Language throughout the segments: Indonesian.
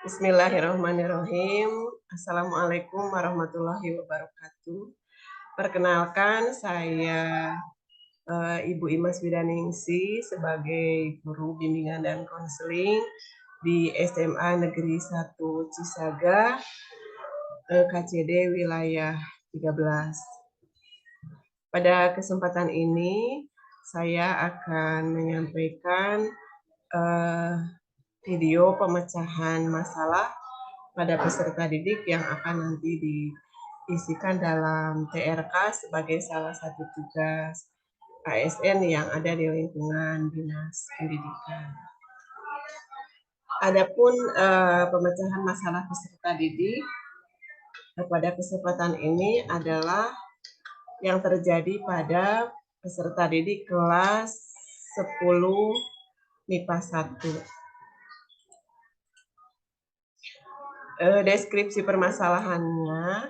Bismillahirrahmanirrahim. Assalamualaikum warahmatullahi wabarakatuh. Perkenalkan, saya Ibu Imas Widaningsih sebagai guru bimbingan dan konseling di SMA Negeri 1 Cisaga, KCD wilayah 13. Pada kesempatan ini, saya akan menyampaikan video pemecahan masalah pada peserta didik yang akan nanti diisikan dalam TRK sebagai salah satu tugas ASN yang ada di lingkungan Dinas Pendidikan. Adapun pemecahan masalah peserta didik pada kesempatan ini adalah yang terjadi pada peserta didik kelas 10 MIPA 1. Deskripsi permasalahannya,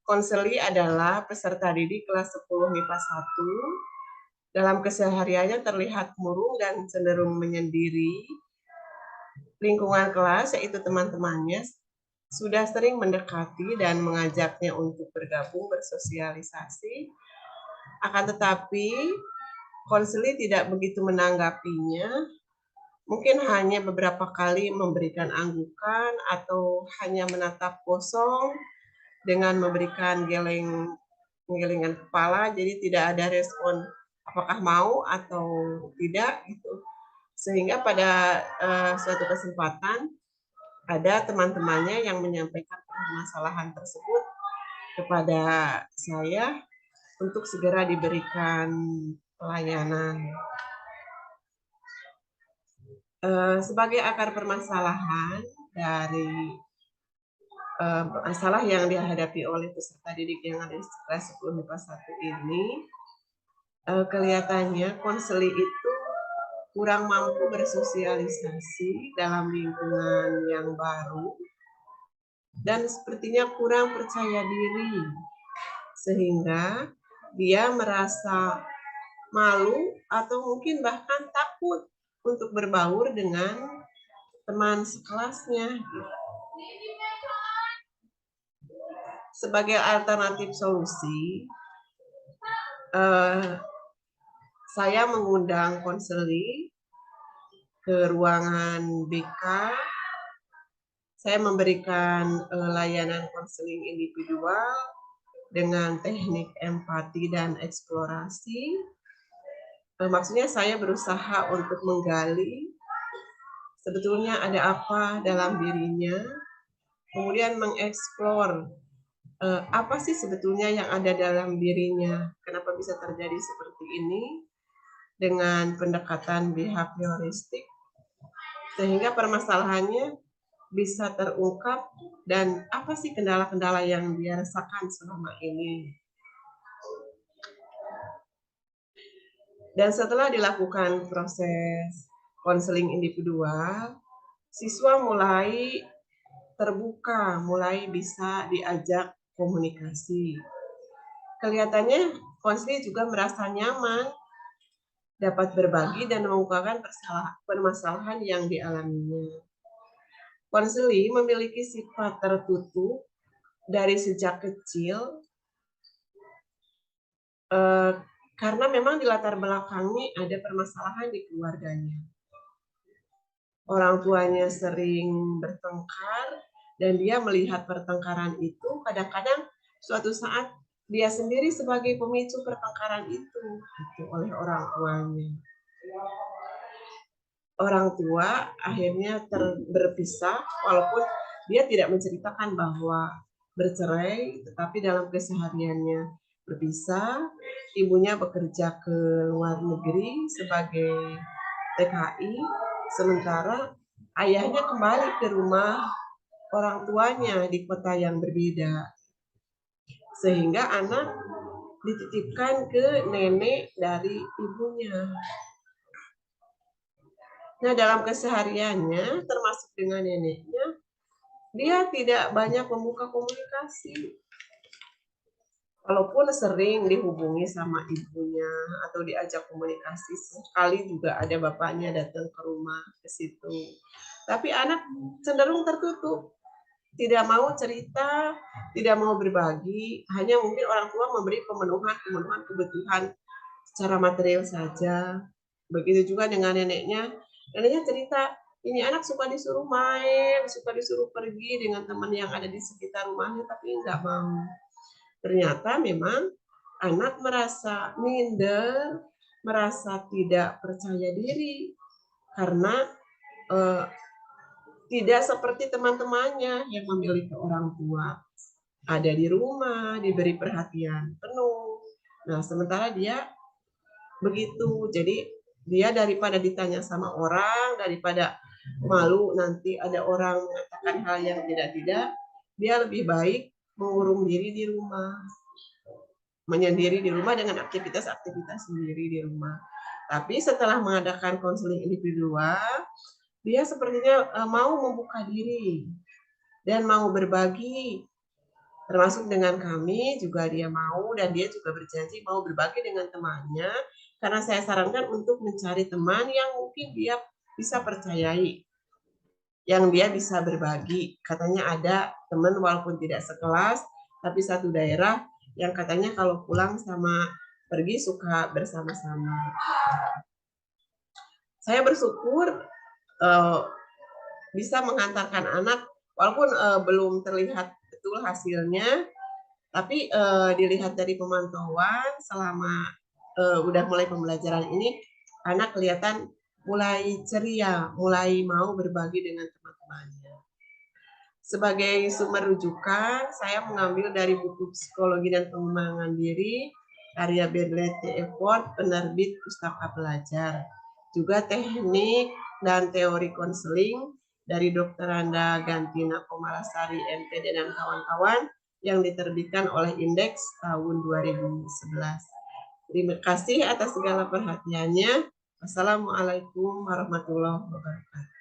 konseli adalah peserta didik kelas 10 MIPA 1. Dalam kesehariannya terlihat murung dan cenderung menyendiri. Lingkungan kelas, yaitu teman-temannya, sudah sering mendekati dan mengajaknya untuk bergabung bersosialisasi. Akan tetapi, konseli tidak begitu menanggapinya. Mungkin hanya beberapa kali memberikan anggukan atau hanya menatap kosong dengan memberikan gelengan kepala, jadi tidak ada respon apakah mau atau tidak gitu. Sehingga pada suatu kesempatan ada teman-temannya yang menyampaikan permasalahan tersebut kepada saya untuk segera diberikan pelayanan. Sebagai akar permasalahan dari masalah yang dihadapi oleh peserta didik yang ada di kelas 10 MIPA 1 ini, kelihatannya konseli itu kurang mampu bersosialisasi dalam lingkungan yang baru dan sepertinya kurang percaya diri, sehingga dia merasa malu atau mungkin bahkan takut untuk berbaur dengan teman sekelasnya. Sebagai alternatif solusi, saya mengundang konseli ke ruangan BK. Saya memberikan layanan konseling individual dengan teknik empati dan eksplorasi. Maksudnya saya berusaha untuk menggali sebetulnya ada apa dalam dirinya, kemudian mengeksplor apa sih sebetulnya yang ada dalam dirinya, kenapa bisa terjadi seperti ini, dengan pendekatan behavioristik, sehingga permasalahannya bisa terungkap dan apa sih kendala-kendala yang dia rasakan selama ini. Dan setelah dilakukan proses konseling individual, siswa mulai terbuka, mulai bisa diajak komunikasi. Kelihatannya konseli juga merasa nyaman, dapat berbagi dan mengungkapkan permasalahan yang dialaminya. Konseli memiliki sifat tertutup dari sejak kecil, karena memang di latar belakangnya ada permasalahan di keluarganya. Orang tuanya sering bertengkar dan dia melihat pertengkaran itu kadang-kadang suatu saat dia sendiri sebagai pemicu pertengkaran itu oleh orang tuanya. Orang tua akhirnya berpisah walaupun dia tidak menceritakan bahwa bercerai, tetapi dalam kesehariannya berpisah. Ibunya bekerja ke luar negeri sebagai TKI, sementara ayahnya kembali ke rumah orang tuanya di kota yang berbeda. Sehingga anak dititipkan ke nenek dari ibunya. Nah, dalam kesehariannya, termasuk dengan neneknya, dia tidak banyak membuka komunikasi. Walaupun sering dihubungi sama ibunya atau diajak komunikasi, sekali juga ada bapaknya datang ke rumah ke situ. Tapi anak cenderung tertutup, tidak mau cerita, tidak mau berbagi, hanya mungkin orang tua memberi pemenuhan kebutuhan secara material saja. Begitu juga dengan neneknya. Neneknya cerita, ini anak suka disuruh main, suka disuruh pergi dengan teman yang ada di sekitar rumahnya, tapi nggak mau. Ternyata memang anak merasa minder, merasa tidak percaya diri karena eh, tidak seperti teman-temannya yang memiliki orang tua. Ada di rumah, diberi perhatian penuh. Nah, sementara dia begitu. Jadi dia daripada ditanya sama orang, daripada malu nanti ada orang mengatakan hal yang tidak-tidak, dia lebih baik mengurung diri di rumah, menyendiri di rumah dengan aktivitas-aktivitas sendiri di rumah. Tapi setelah mengadakan konseling individual, dia sepertinya mau membuka diri dan mau berbagi, termasuk dengan kami juga dia mau, dan dia juga berjanji mau berbagi dengan temannya, karena saya sarankan untuk mencari teman yang mungkin dia bisa percayai, yang dia bisa berbagi. Katanya ada teman walaupun tidak sekelas, tapi satu daerah yang katanya kalau pulang sama pergi suka bersama-sama. Saya bersyukur uh, bisa mengantarkan anak, walaupun belum terlihat betul hasilnya, tapi dilihat dari pemantauan selama udah mulai pembelajaran ini, anak kelihatan mulai ceria, mulai mau berbagi dengan teman-temannya. Sebagai sumber rujukan, saya mengambil dari buku Psikologi dan Pengembangan Diri, karya Berlet Effort, penerbit Pustaka Pelajar. Juga teknik dan teori konseling dari Dr. Randa Gantina Komalasari, MPD dan kawan-kawan, yang diterbitkan oleh Indeks tahun 2011. Terima kasih atas segala perhatiannya. Wassalamualaikum warahmatullahi wabarakatuh.